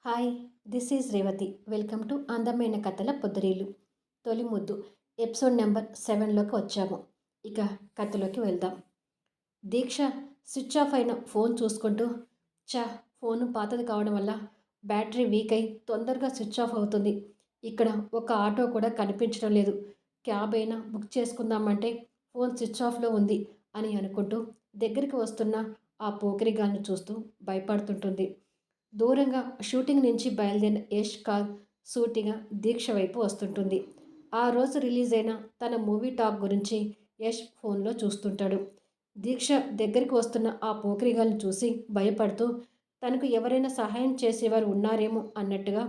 Hi, this is Revathi. Welcome to అందమైన కథల పొద్దురీలు. తొలి ముద్దు ఎపిసోడ్ నెంబర్ 7లోకి వచ్చాము. ఇక కథలోకి వెళ్దాం. దీక్ష స్విచ్ ఆఫ్ అయిన ఫోన్ చూసుకుంటూ, చా, ఫోను పాతది కావడం వల్ల బ్యాటరీ వీక్ అయి తొందరగా స్విచ్ ఆఫ్ అవుతుంది. ఇక్కడ ఒక ఆటో కూడా కనిపించడం లేదు. క్యాబ్ అయినా బుక్ చేసుకుందామంటే ఫోన్ స్విచ్ ఆఫ్లో ఉంది అని అనుకుంటూ దగ్గరికి వస్తున్న ఆ పోకిరిగాన్ని చూస్తూ భయపడుతుంటుంది. దూరంగా షూటింగ్ నుంచి బయలుదేరిన యష్ కార్ సూటిగా దీక్ష వైపు వస్తుంటుంది. ఆ రోజు రిలీజ్ అయిన తన మూవీ టాక్ గురించి యష్ ఫోన్లో చూస్తుంటాడు. దీక్ష దగ్గరికి వస్తున్న ఆ పోకిరిగాల్ని చూసి భయపడుతూ తనకు ఎవరైనా సహాయం చేసేవారు ఉన్నారేమో అన్నట్టుగా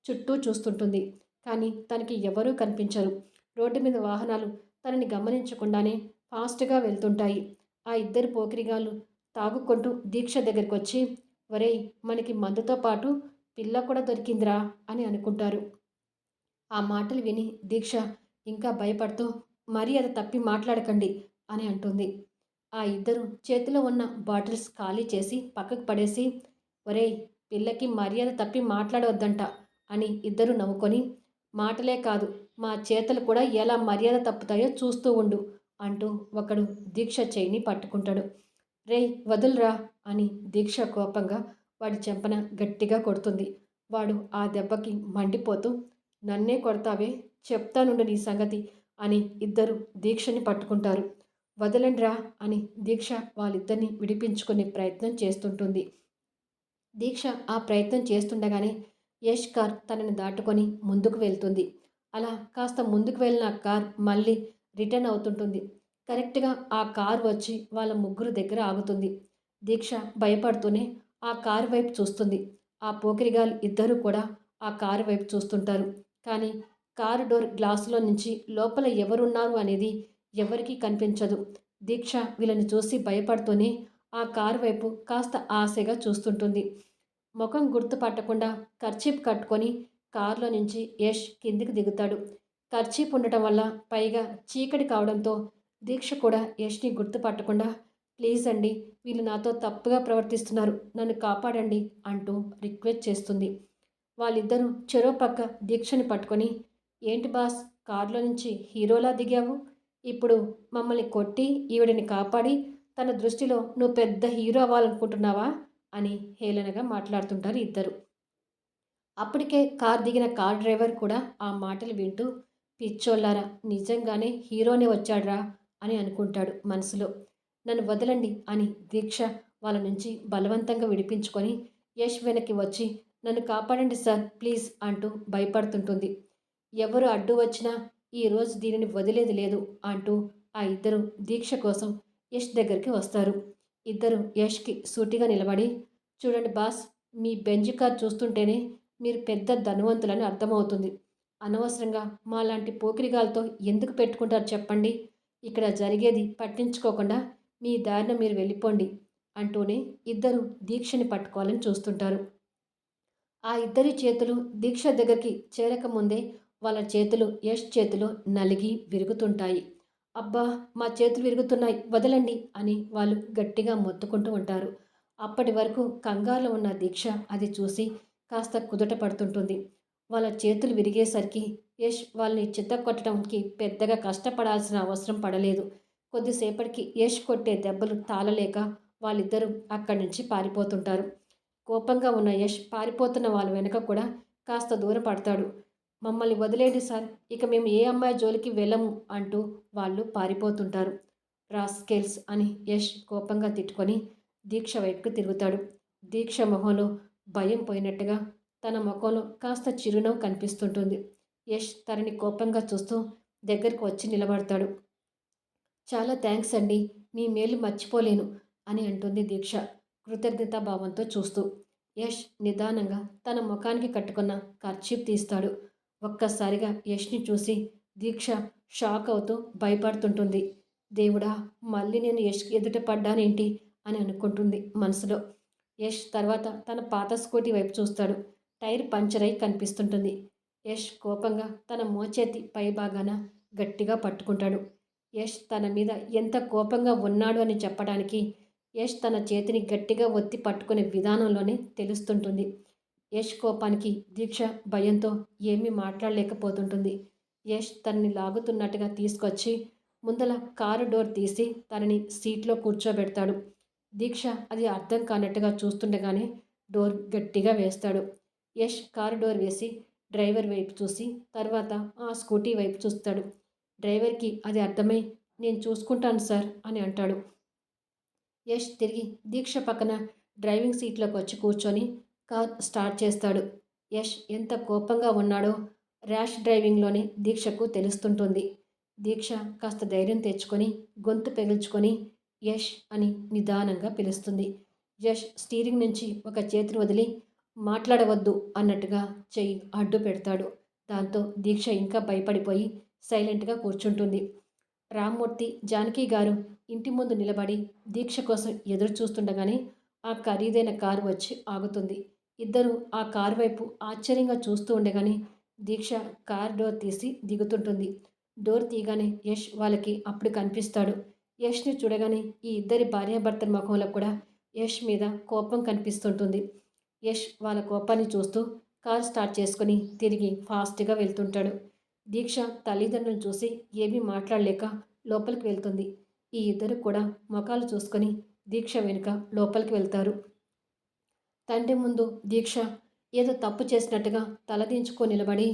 చుట్టూ చూస్తుంటుంది. కానీ తనకి ఎవరూ కనిపించరు. రోడ్డు మీద వాహనాలు తనని గమనించకుండానే ఫాస్ట్గా వెళ్తుంటాయి. ఆ ఇద్దరు పోకిరిగాళ్ళు తాగుకుంటూ దీక్ష దగ్గరికి వచ్చి, ఒరేయ్, మనకి మందుతో పాటు పిల్ల కూడా దొరికిందిరా అని అనుకుంటారు. ఆ మాటలు విని దీక్ష ఇంకా భయపడుతూ, మరీ అది తప్పి మాట్లాడకండి అని అంటుంది. ఆ ఇద్దరు చేతిలో ఉన్న బాటిల్స్ ఖాళీ చేసి పక్కకు పడేసి, ఒరేయ్, పిల్లకి మర్యాద తప్పి మాట్లాడవద్దంట అని ఇద్దరు నవ్వుకొని, మాటలే కాదు, మా చేతలు కూడా ఎలా మర్యాద తప్పుతాయో చూస్తూ ఉండు అంటూ ఒకడు దీక్ష చేయిని పట్టుకుంటాడు. రేయ్, వదులురా అని దీక్ష కోపంగా వాడి చెంపన గట్టిగా కొడుతుంది. వాడు ఆ దెబ్బకి మండిపోతూ, నన్నే కొడతావే, చెప్తానుండు నీ సంగతి అని ఇద్దరు దీక్షని పట్టుకుంటారు. వదలండ్రా అని దీక్ష వాళ్ళిద్దరిని విడిపించుకునే ప్రయత్నం చేస్తుంటుంది. దీక్ష ఆ ప్రయత్నం చేస్తుండగానే యష్ కార్ తనని దాటుకొని ముందుకు వెళ్తుంది. అలా కాస్త ముందుకు వెళ్ళిన కార్ మళ్ళీ రిటర్న్ అవుతుంటుంది. కరెక్ట్గా ఆ కార్ వచ్చి వాళ్ళ ముగ్గురు దగ్గర ఆగుతుంది. దీక్ష భయపడుతూనే ఆ కారు వైపు చూస్తుంది. ఆ పోకిరిగాళ్ళు ఇద్దరూ కూడా ఆ కారు వైపు చూస్తుంటారు. కానీ కారు డోర్ గ్లాసులో నుంచి లోపల ఎవరున్నారు అనేది ఎవరికీ కనిపించదు. దీక్ష వీళ్ళని చూసి భయపడుతూనే ఆ కారు వైపు కాస్త ఆశగా చూస్తుంటుంది. ముఖం గుర్తుపట్టకుండా కర్చీప్ కట్టుకొని కారులో నుంచి యష్ కిందికి దిగుతాడు. కర్చీప్ ఉండటం వల్ల పైగా చీకటి కావడంతో దీక్ష కూడా యష్ని గుర్తుపట్టకుండా, ప్లీజ్ అండి, వీళ్ళు నాతో తప్పుగా ప్రవర్తిస్తున్నారు, నన్ను కాపాడండి అంటూ రిక్వెస్ట్ చేస్తుంది. వాళ్ళిద్దరూ చెరో పక్క దీక్షని పట్టుకొని, ఏంటి బాస్, కారులో నుంచి హీరోలా దిగావు, ఇప్పుడు మమ్మల్ని కొట్టి ఈవిడిని కాపాడి తన దృష్టిలో నువ్వు పెద్ద హీరో అవ్వాలనుకుంటున్నావా అని హేళనగా మాట్లాడుతుంటారు ఇద్దరు. అప్పటికే కార్ దిగిన కార్ డ్రైవర్ కూడా ఆ మాటలు వింటూ, పిచ్చోళ్ళారా, నిజంగానే హీరోనే వచ్చాడ్రా అని అనుకుంటాడు మనసులో. నన్ను వదలండి అని దీక్ష వాళ్ళ నుంచి బలవంతంగా విడిపించుకొని యష్ వెనక్కి వచ్చి, నన్ను కాపాడండి సార్ ప్లీజ్ అంటూ భయపడుతుంటుంది. ఎవరు అడ్డు వచ్చినా ఈరోజు దీనిని వదిలేది లేదు అంటూ ఆ ఇద్దరు దీక్ష కోసం యష్ దగ్గరికి వస్తారు. ఇద్దరు యష్కి సూటిగా నిలబడి, చూడండి బాస్, మీ బెంజ్ కార్ చూస్తుంటేనే మీరు పెద్ద ధనవంతులని అర్థమవుతుంది. అనవసరంగా మాలాంటి పోకిరిగాలతో ఎందుకు పెట్టుకుంటారు చెప్పండి. ఇక్కడ జరిగేది పట్టించుకోకుండా మీ దారిన మీరు వెళ్ళిపోండి అంటూనే ఇద్దరు దీక్షని పట్టుకోవాలని చూస్తుంటారు. ఆ ఇద్దరి చేతులు దీక్ష దగ్గరికి చేరకముందే వాళ్ళ చేతులు యష్ చేతిలో నలిగి విరుగుతుంటాయి. అబ్బా, మా చేతులు విరుగుతున్నాయి, వదలండి అని వాళ్ళు గట్టిగా మొత్తుకుంటూ ఉంటారు. అప్పటి వరకు కంగారులో ఉన్న దీక్ష అది చూసి కాస్త కుదుట పడుతుంటుంది. వాళ్ళ చేతులు విరిగేసరికి యష్ వాళ్ళని చితక్కొట్టడానికి పెద్దగా కష్టపడాల్సిన అవసరం పడలేదు. కొద్దిసేపటికి యష్ కొట్టే దెబ్బలు తాళలేక వాళ్ళిద్దరూ అక్కడి నుంచి పారిపోతుంటారు. కోపంగా ఉన్న యష్ పారిపోతున్న వాళ్ళ వెనక కూడా కాస్త దూరం పడతాడు. మమ్మల్ని వదిలేండి సార్, ఇక మేము ఏ అమ్మాయి జోలికి వెళ్ళము అంటూ వాళ్ళు పారిపోతుంటారు. రాస్కెల్స్ అని యష్ కోపంగా తిట్టుకొని దీక్ష వైపుకు తిరుగుతాడు. దీక్ష మొహంలో భయం పోయినట్టుగా తన ముఖంలో కాస్త చిరునవ్వు కనిపిస్తుంటుంది. యష్ తనని కోపంగా చూస్తూ దగ్గరకు వచ్చి నిలబడతాడు. చాలా థ్యాంక్స్ అండి, మీ మేలు మర్చిపోలేను అని అంటుంది దీక్ష కృతజ్ఞతాభావంతో చూస్తూ. యష్ నిదానంగా తన ముఖానికి కట్టుకున్న కర్చీప్ తీస్తాడు. ఒక్కసారిగా యష్ని చూసి దీక్ష షాక్ అవుతూ భయపడుతుంటుంది. దేవుడా, మళ్ళీ నేను యష్కి ఎదుట పడ్డానేంటి అని అనుకుంటుంది మనసులో. యష్ తర్వాత తన పాత స్కూటీ వైపు చూస్తాడు. టైర్ పంచర్ అయి కనిపిస్తుంటుంది. యష్ కోపంగా తన మోచేతి పై భాగాన గట్టిగా పట్టుకుంటాడు. యష్ తన మీద ఎంత కోపంగా ఉన్నాడు అని చెప్పడానికి యష్ తన చేతిని గట్టిగా ఒత్తి పట్టుకునే విధానంలోనే తెలుస్తుంటుంది. యష్ కోపానికి దీక్ష భయంతో ఏమీ మాట్లాడలేకపోతుంటుంది. యష్ తనని లాగుతున్నట్టుగా తీసుకొచ్చి ముందల కారు డోర్ తీసి తనని సీట్లో కూర్చోబెడతాడు. దీక్ష అది అర్థం కానట్టుగా చూస్తుండగానే డోర్ గట్టిగా వేస్తాడు. యష్ కారు డోర్ వేసి డ్రైవర్ వైపు చూసి తర్వాత ఆ స్కూటీ వైపు చూస్తాడు. డ్రైవర్కి అది అర్థమై నేను చూసుకుంటాను సార్ అని అంటాడు. యష్ తిరిగి దీక్ష పక్కన డ్రైవింగ్ సీట్లోకి వచ్చి కూర్చొని కార్ స్టార్ట్ చేస్తాడు. యష్ ఎంత కోపంగా ఉన్నాడో ర్యాష్ డ్రైవింగ్లోనే దీక్షకు తెలుస్తుంటుంది. దీక్ష కాస్త ధైర్యం తెచ్చుకొని గొంతు పెగిల్చుకొని యష్ అని నిదానంగా పిలుస్తుంది. యష్ స్టీరింగ్ నుంచి ఒక చేతిని వదిలి మాట్లాడవద్దు అన్నట్టుగా చెయ్యి అడ్డు పెడతాడు. దాంతో దీక్ష ఇంకా భయపడిపోయి సైలెంట్గా కూర్చుంటుంది. రామ్మూర్తి, జానకి గారు ఇంటి ముందు నిలబడి దీక్ష కోసం ఎదురు చూస్తుండగానే ఆ ఖరీదైన కారు వచ్చి ఆగుతుంది. ఇద్దరు ఆ కారు వైపు ఆశ్చర్యంగా చూస్తూ ఉండగానే దీక్ష కార్ డోర్ తీసి దిగుతుంటుంది. డోర్ తీయగానే యష్ వాళ్ళకి అప్పుడు కనిపిస్తాడు. యష్ని చూడగానే ఈ ఇద్దరి భార్యాభర్తల ముఖంలో కూడా యష్ మీద కోపం కనిపిస్తుంటుంది. యష్ వాళ్ళ కోపాన్ని చూస్తూ కార్ స్టార్ట్ చేసుకుని తిరిగి ఫాస్ట్గా వెళ్తుంటాడు. దీక్ష తల్లిదండ్రులను చూసి ఏమీ మాట్లాడలేక లోపలికి వెళ్తుంది. ఈ ఇద్దరు కూడా ముఖాలు చూసుకొని దీక్ష వెనుక లోపలికి వెళ్తారు. తండ్రి ముందు దీక్ష ఏదో తప్పు చేసినట్టుగా తలదించుకొని నిలబడి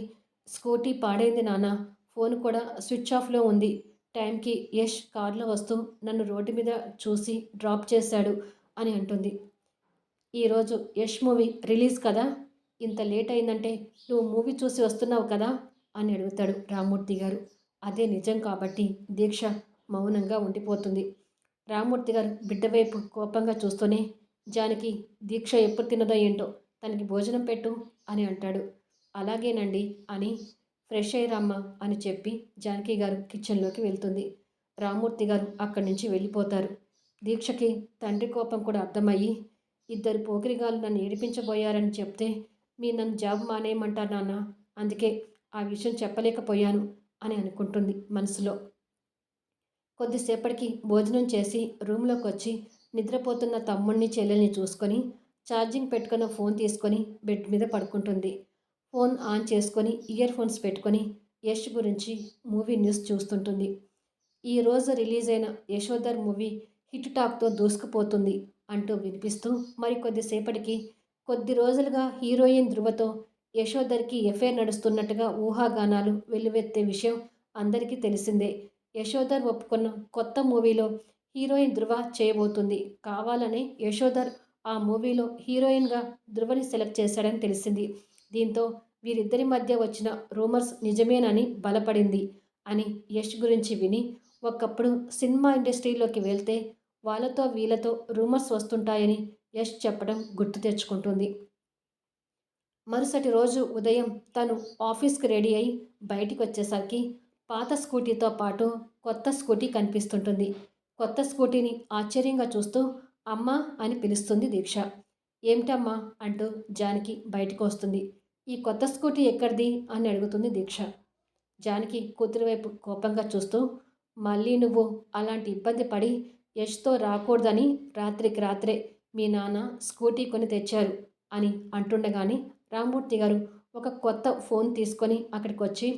స్కూటీ పాడైంది నాన్న, ఫోన్ కూడా స్విచ్ ఆఫ్లో ఉంది. టైంకి యష్ కారులో వస్తూ నన్ను రోడ్డు మీద చూసి డ్రాప్ చేశాడు అని అంటుంది. ఈరోజు యష్ మూవీ రిలీజ్ కదా, ఇంత లేట్ అయిందంటే నువ్వు మూవీ చూసి వస్తున్నావు కదా అని అడుగుతాడు రామ్మూర్తి గారు. అదే నిజం కాబట్టి దీక్ష మౌనంగా ఉండిపోతుంది. రామ్మూర్తి గారు బిడ్డ వైపు కోపంగా చూస్తూనే జానకి దీక్ష ఎప్పుడు తిన్నదో ఏంటో తనకి భోజనం పెట్టు అని అంటాడు. అలాగేనండి అని ఫ్రెష్ అయ్యిరమ్మా అని చెప్పి జానకి గారు కిచెన్లోకి వెళ్తుంది. రామ్మూర్తి గారు అక్కడి నుంచి వెళ్ళిపోతారు. దీక్షకి తండ్రి కోపం కూడా అర్థమయ్యి ఇద్దరు పోకిరిగాళ్ళు నన్ను ఏడిపించబోయారని చెప్తే మీ నన్ను జాబ్ మానేయమంటారు నాన్న, అందుకే ఆ విషయం చెప్పలేకపోయాను అని అనుకుంటుంది మనసులో. కొద్దిసేపటికి భోజనం చేసి రూమ్లోకి వచ్చి నిద్రపోతున్న తమ్ముడిని చెల్లెల్ని చూసుకొని ఛార్జింగ్ పెట్టుకున్న ఫోన్ తీసుకొని బెడ్ మీద పడుకుంటుంది. ఫోన్ ఆన్ చేసుకొని ఇయర్ ఫోన్స్ పెట్టుకొని యష్ గురించి మూవీ న్యూస్ చూస్తుంటుంది. ఈరోజు రిలీజ్ అయిన యశోధర్ మూవీ హిట్ టాక్తో దూసుకుపోతుంది అంటూ వినిపిస్తూ మరికొద్దిసేపటికి కొద్ది రోజులుగా హీరోయిన్ ధృవతో యశోధర్కి ఎఫైర్ నడుస్తున్నట్టుగా ఊహాగానాలు వెల్లువెత్తే విషయం అందరికీ తెలిసిందే. యశోధర్ ఒప్పుకున్న కొత్త మూవీలో హీరోయిన్ ధృవ చేయబోతుంది. కావాలని యశోధర్ ఆ మూవీలో హీరోయిన్గా ధృవని సెలెక్ట్ చేశాడని తెలిసింది. దీంతో వీరిద్దరి మధ్య వచ్చిన రూమర్స్ నిజమేనని బలపడింది అని యష్ గురించి విని ఒకప్పుడు సినిమా ఇండస్ట్రీలోకి వెళ్తే వాళ్ళతో వీళ్ళతో రూమర్స్ వస్తుంటాయని యష్ చెప్పడం గుర్తు తెచ్చుకుంటుంది. మరుసటి రోజు ఉదయం తను ఆఫీస్కి రెడీ అయి బయటికి వచ్చేసరికి పాత స్కూటీతో పాటు కొత్త స్కూటీ కనిపిస్తుంటుంది. కొత్త స్కూటీని ఆశ్చర్యంగా చూస్తూ అమ్మా అని పిలుస్తుంది దీక్ష. ఏమిటమ్మా అంటూ జానకి బయటకు వస్తుంది. ఈ కొత్త స్కూటీ ఎక్కడిది అని అడుగుతుంది దీక్ష. జానకి కూతురి వైపు కోపంగా చూస్తూ మళ్ళీ నువ్వు అలాంటి ఇబ్బంది పడి యష్తో రాకూడదని రాత్రికి రాత్రే మీ నాన్న స్కూటీ కొని తెచ్చారు అని అంటుండగానే రామ్మూర్తి గారు ఒక కొత్త ఫోన్ తీసుకొని అక్కడికి వచ్చి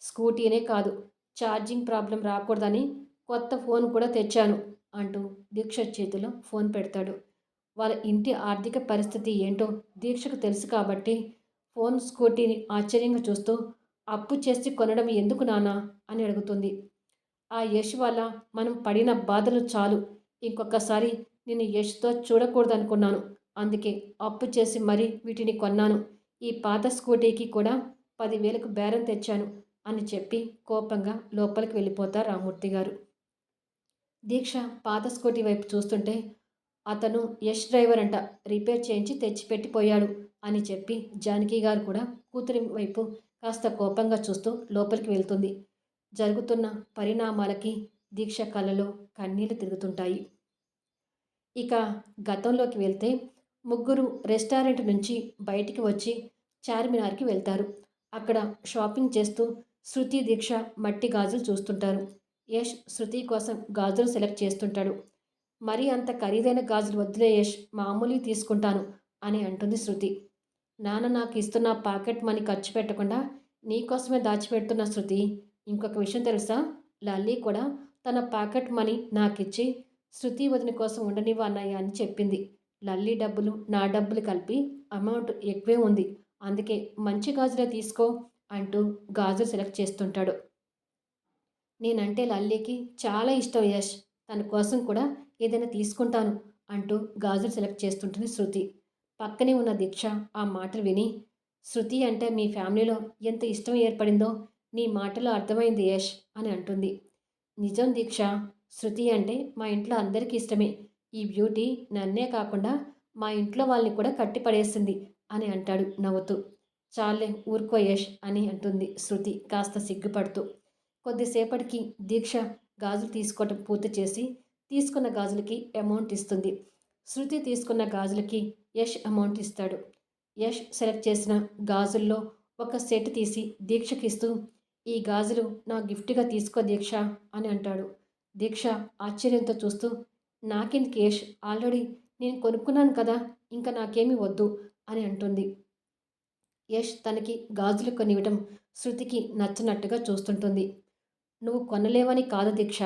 స్కూటీనే కాదు ఛార్జింగ్ ప్రాబ్లం రాకూడదని కొత్త ఫోన్ కూడా తెచ్చాను అంటూ దీక్ష చేతిలో ఫోన్ పెడతాడు. వాళ్ళ ఇంటి ఆర్థిక పరిస్థితి ఏంటో దీక్షకు తెలుసు కాబట్టి ఫోన్ స్కూటీని ఆశ్చర్యంగా చూస్తూ అప్పు చేసి కొనడం ఎందుకు నానా అని అడుగుతుంది. ఆ యష్ వల్ల మనం పడిన బాధలు చాలు, ఇంకొకసారి నేను యష్తో చూడకూడదనుకున్నాను, అందుకే అప్పు చేసి మరీ వీటిని కొన్నాను. ఈ పాత స్కూటీకి కూడా 10,000కు బేరం తెచ్చాను అని చెప్పి కోపంగా లోపలికి వెళ్ళిపోతారు రామ్మూర్తి గారు. దీక్ష పాత స్కూటీ వైపు చూస్తుంటే అతను యష్ డ్రైవర్ అంట, రిపేర్ చేయించి తెచ్చిపెట్టిపోయాడు అని చెప్పి జానకి గారు కూడా కూతురి వైపు కాస్త కోపంగా చూస్తూ లోపలికి వెళ్తుంది. జరుగుతున్న పరిణామాలకి దీక్ష కళ్ళలో కన్నీళ్లు తిరుగుతుంటాయి. ఇక గతంలోకి వెళ్తే ముగ్గురు రెస్టారెంట్ నుంచి బయటికి వచ్చి చార్మినార్కి వెళ్తారు. అక్కడ షాపింగ్ చేస్తూ శృతి, దీక్ష మట్టి గాజులు చూస్తుంటారు. యష్ శృతి కోసం గాజులు సెలెక్ట్ చేస్తుంటాడు. మరీ అంత ఖరీదైన గాజులు వద్దులే యష్, మామూలు తీసుకుంటాను అని అంటుంది శృతి. నాన్న నాకు ఇస్తున్న పాకెట్ మనీ ఖర్చు పెట్టకుండా నీకోసమే దాచిపెడుతున్న శృతి. ఇంకొక విషయం తెలుసా? లల్లి కూడా తన పాకెట్ మనీ నాకిచ్చి శృతి వదిన కోసం ఉండనివ్వు అన్నయ్య అని చెప్పింది. లల్లి డబ్బులు నా డబ్బులు కలిపి అమౌంట్ ఎక్కువే ఉంది. అందుకే మంచి గాజులే తీసుకో అంటూ గాజులు సెలెక్ట్ చేస్తుంటాడు. నేనంటే లల్లికి చాలా ఇష్టం యష్. తన కోసం కూడా ఏదైనా తీసుకుంటాను అంటూ గాజులు సెలెక్ట్ చేస్తుంటుంది శృతి. పక్కనే ఉన్న దీక్ష ఆ మాటలు విని, శృతి అంటే మీ ఫ్యామిలీలో ఎంత ఇష్టం ఏర్పడిందో నీ మాటలో అర్థమైంది యష్ అని అంటుంది. నిజం దీక్ష, శృతి అంటే మా ఇంట్లో అందరికీ ఇష్టమే. ఈ బ్యూటీ నన్నే కాకుండా మా ఇంట్లో వాళ్ళని కూడా కట్టిపడేసింది అని అంటాడు నవ్వుతూ. చాలే ఊరుకో యష్ అని అంటుంది శృతి కాస్త సిగ్గుపడుతూ. కొద్దిసేపటికి దీక్ష గాజులు తీసుకోవటం పూర్తి చేసి తీసుకున్న గాజులకి అమౌంట్ ఇస్తుంది. శృతి తీసుకున్న గాజులకి యష్ అమౌంట్ ఇస్తాడు. యష్ సెలెక్ట్ చేసిన గాజుల్లో ఒక సెట్ తీసి దీక్షకి ఇస్తూ, ఈ గాజులు నా గిఫ్ట్గా తీసుకో దీక్ష అని అంటాడు. దీక్ష ఆశ్చర్యంతో చూస్తూ, నాకెందుకు యష్, ఆల్రెడీ నేను కొనుక్కున్నాను కదా, ఇంకా నాకేమీ వద్దు అని అంటుంది. యష్ తనకి గాజులు కొనివ్వటం శృతికి నచ్చనట్టుగా చూస్తుంటుంది. నువ్వు కొనలేవని కాదు దీక్ష.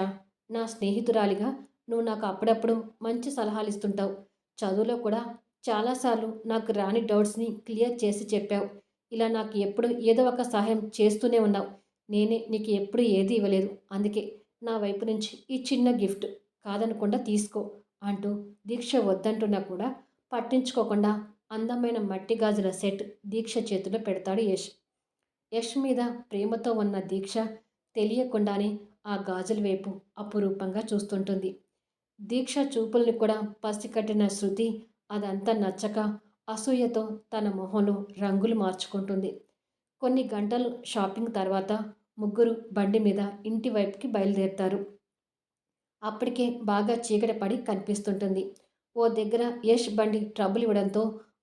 నా స్నేహితురాలిగా నువ్వు నాకు అప్పుడప్పుడు మంచి సలహాలు ఇస్తుంటావు. చదువులో కూడా చాలాసార్లు నాకు రాని డౌట్స్ని క్లియర్ చేసి చెప్పావు. ఇలా నాకు ఎప్పుడు ఏదో ఒక సహాయం చేస్తూనే ఉన్నావు. నేనే నీకు ఎప్పుడు ఏది ఇవ్వలేదు. అందుకే నా వైపు నుంచి ఈ చిన్న గిఫ్ట్ కాదనకుండా తీసుకో అంటూ దీక్ష వద్దంటున్నా కూడా పట్టించుకోకుండా అందమైన మట్టి గాజుల సెట్ దీక్ష చేతిలో పెడతాడు యష్. యష్ మీద ప్రేమతో ఉన్న దీక్ష తెలియకుండానే ఆ గాజుల వైపు అపురూపంగా చూస్తుంటుంది. దీక్ష చూపుల్ని కూడా పసికట్టిన శృతి అదంతా నచ్చక అసూయతో తన మొహంలో రంగులు మార్చుకుంటుంది. కొన్ని గంటలు షాపింగ్ తర్వాత ముగ్గురు బండి మీద ఇంటి వైపుకి బయలుదేరుతారు. అప్పటికే బాగా చీకటి పడి కనిపిస్తుంటుంది. ఓ దగ్గర యష్ బండి ట్రబుల్ ఇవ్వడంతో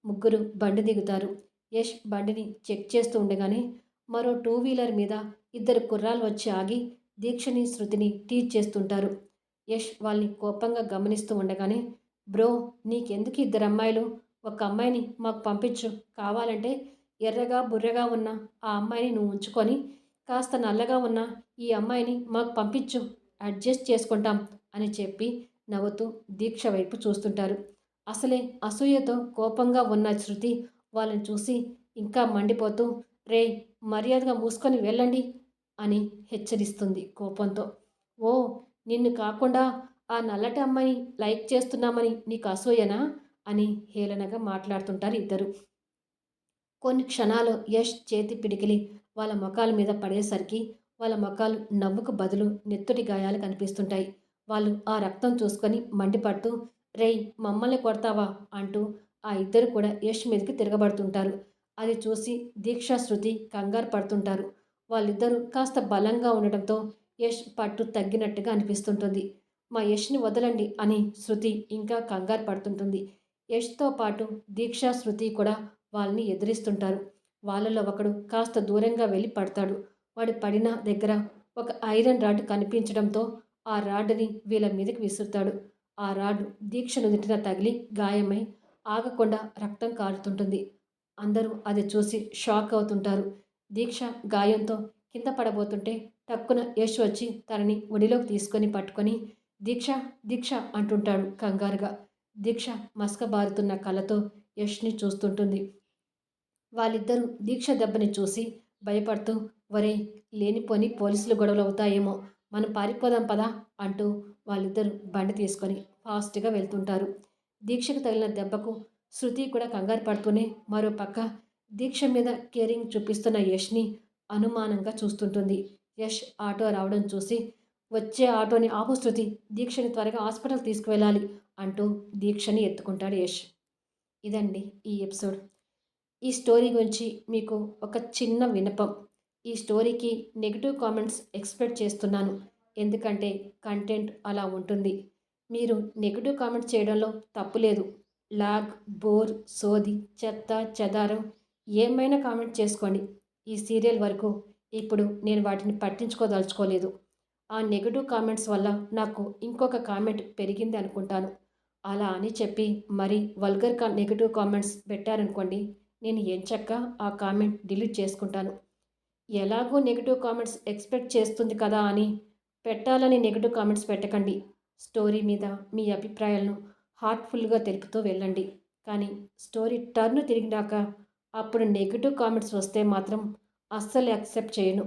ముగ్గురు బండి దిగుతారు. యష్ బండిని చెక్ చేస్తూ ఉండగానే మరో టూ వీలర్ మీద ఇద్దరు కుర్రాళ్ళు వచ్చి ఆగి దీక్షని శృతిని టీచ్ చేస్తుంటారు. యష్ వాళ్ళని కోపంగా గమనిస్తూ ఉండగానే, బ్రో నీకెందుకు ఇద్దరు అమ్మాయిలు? ఒక అమ్మాయిని మాకు పంపించు. కావాలంటే ఎర్రగా బుర్రగా ఉన్న ఆ అమ్మాయిని నువ్వు ఉంచుకొని కాస్త నల్లగా ఉన్న ఈ అమ్మాయిని మాకు పంపించు, అడ్జస్ట్ చేసుకుంటాం అని చెప్పి నవ్వుతూ దీక్ష వైపు చూస్తుంటారు. అసలే అసూయతో కోపంగా ఉన్న శృతి వాళ్ళని చూసి ఇంకా మండిపోతూ, రే మర్యాదగా మూసుకొని వెళ్ళండి అని హెచ్చరిస్తుంది కోపంతో. ఓ, నిన్ను కాకుండా ఆ నల్లటి అమ్మాయిని లైక్ చేస్తున్నామని నీకు అసూయనా అని హేళనగా మాట్లాడుతుంటారు ఇద్దరు. కొన్ని క్షణాలు యష్ చేతి పిడికిలి వాళ్ళ ముఖాల మీద పడేసరికి వాళ్ళ ముఖాలు నవ్వుకు బదులు నెత్తుటి గాయాలు కనిపిస్తుంటాయి. వాళ్ళు ఆ రక్తం చూసుకొని మండిపడుతూ, రేయ్ మమ్మల్ని కొడతావా అంటూ ఆ ఇద్దరు కూడా యష్ మీదకి తిరగబడుతుంటారు. అది చూసి దీక్ష శృతి కంగారు పడుతుంటారు. వాళ్ళిద్దరూ కాస్త బలంగా ఉండటంతో యష్ పట్టు తగ్గినట్టుగా అనిపిస్తుంటుంది. మా యష్ని వదలండి అని శృతి ఇంకా కంగారు పడుతుంటుంది. యష్తో పాటు దీక్ష శృతి కూడా వాళ్ళని ఎదిరిస్తుంటారు. వాళ్ళలో ఒకడు కాస్త దూరంగా వెళ్ళి పడతాడు. వాడు పడిన దగ్గర ఒక ఐరన్ రాడ్ కనిపించడంతో ఆ రాడ్ని వీళ్ళ మీదకి విసురుతాడు. ఆ రాడ్ దీక్ష నుదిటిన తగిలి గాయమై ఆగకుండా రక్తం కారుతుంటుంది. అందరూ అది చూసి షాక్ అవుతుంటారు. దీక్ష గాయంతో కింద పడబోతుంటే టక్కున యష్ వచ్చి తనని ఒడిలోకి తీసుకొని పట్టుకొని దీక్ష దీక్ష అంటుంటాడు కంగారుగా. దీక్ష మసకబారుతున్న కళ్ళతో యష్ని చూస్తుంటుంది. వాళ్ళిద్దరూ దీక్ష దెబ్బని చూసి భయపడుతూ, ఒరేయ్ లేనిపోని పోలీసులు గొడవలు అవుతాయేమో, మనం పారిపోదాం పదా అంటూ వాళ్ళిద్దరూ బండి తీసుకొని ఫాస్ట్గా వెళ్తుంటారు. దీక్షకు తగిలిన దెబ్బకు శృతి కూడా కంగారు పడుతూనే మరో పక్క దీక్ష మీద కేరింగ్ చూపిస్తున్న యష్ని అనుమానంగా చూస్తుంటుంది. యష్ ఆటో రావడం చూసి, వచ్చే ఆటోని ఆపు శృతి, దీక్షని త్వరగా హాస్పిటల్ తీసుకువెళ్ళాలి అంటూ దీక్షని ఎత్తుకుంటాడు యష్. ఇదండి ఈ ఎపిసోడ్. ఈ స్టోరీ గురించి మీకు ఒక చిన్న విన్నపం. ఈ స్టోరీకి నెగిటివ్ కామెంట్స్ ఎక్స్పెక్ట్ చేస్తున్నాను. ఎందుకంటే కంటెంట్ అలా ఉంటుంది. మీరు నెగిటివ్ కామెంట్స్ చేయడంలో తప్పు లేదు. లాగ్, బోర్, సోది, చెత్త, చెదారం ఏమైనా కామెంట్ చేసుకోండి. ఈ సీరియల్ వరకు ఇప్పుడు నేను వాటిని పట్టించుకోదలుచుకోలేదు. ఆ నెగిటివ్ కామెంట్స్ వల్ల నాకు ఇంకొక కామెంట్ పెరిగింది అనుకుంటాను. అలా అని చెప్పి మరి వల్గర్ నెగిటివ్ కామెంట్స్ పెట్టారనుకోండి, నేను ఎంచక్కా ఆ కామెంట్ డిలీట్ చేసుకుంటాను. ఎలాగో నెగెటివ్ కామెంట్స్ ఎక్స్‌పెక్ట్ చేస్తుంది కదా అని పెట్టాలని నెగెటివ్ కామెంట్స్ పెట్టకండి. స్టోరీ మీద మీ అభిప్రాయాలను హార్ట్‌ఫుల్‌గా తెలుపుతూ వెళ్ళండి. కానీ స్టోరీ టర్న్ తిరిగినాక అప్పుడు నెగెటివ్ కామెంట్స్ వస్తే మాత్రం అస్సలు యాక్సెప్ట్ చేయను.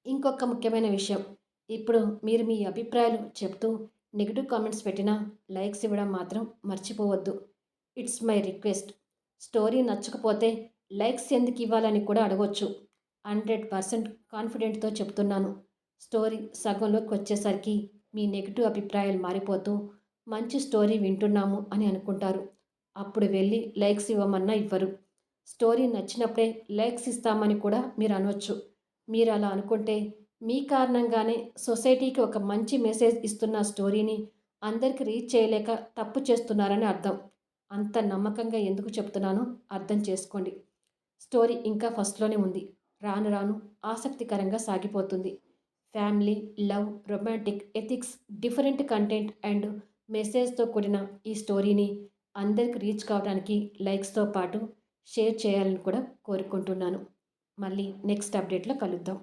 ఇంకొక ముఖ్యమైన విషయం. ఇప్పుడు మీరు మీ అభిప్రాయాలు చెప్తూ నెగెటివ్ కామెంట్స్ పెట్టినా లైక్స్ ఇవ్వడం మాత్రం మర్చిపోవద్దు. It's my request. స్టోరీ నచ్చకపోతే లైక్స్ ఎందుకు ఇవ్వాలని కూడా అడగొచ్చు. 100% కాన్ఫిడెంట్‌తో చెప్తున్నాను. స్టోరీ సగంలోకి వచ్చేసరికి మీ నెగెటివ్ అభిప్రాయాలు మారిపోతూ మంచి స్టోరీ వింటున్నాము అని అనుకుంటారు. అప్పుడు వెళ్ళి లైక్స్ ఇవ్వమన్నా ఇవ్వరు. స్టోరీ నచ్చినప్పుడే లైక్స్ ఇస్తామని కూడా మీరు అనొచ్చు. మీరు అలా అనుకుంటే మీ కారణంగానే సొసైటీకి ఒక మంచి మెసేజ్ ఇస్తున్న స్టోరీని అందరికి రీచ్ చేయలేక తప్పు చేస్తున్నారని అర్థం. అంత నమ్మకంగా ఎందుకు చెప్తున్నానో అర్థం చేసుకోండి. స్టోరీ ఇంకా ఫస్ట్‌లోనే ఉంది. రాను రాను ఆసక్తికరంగా సాగిపోతుంది. Family, love, romantic, ethics, different content and మెసేజ్‌తో కూడిన ఈ స్టోరీని అందరికి రీచ్ కావడానికి లైక్స్‌తో పాటు షేర్ చేయాలని కూడా కోరుకుంటున్నాను. మళ్ళీ నెక్స్ట్ అప్డేట్‌లో కలుద్దాం.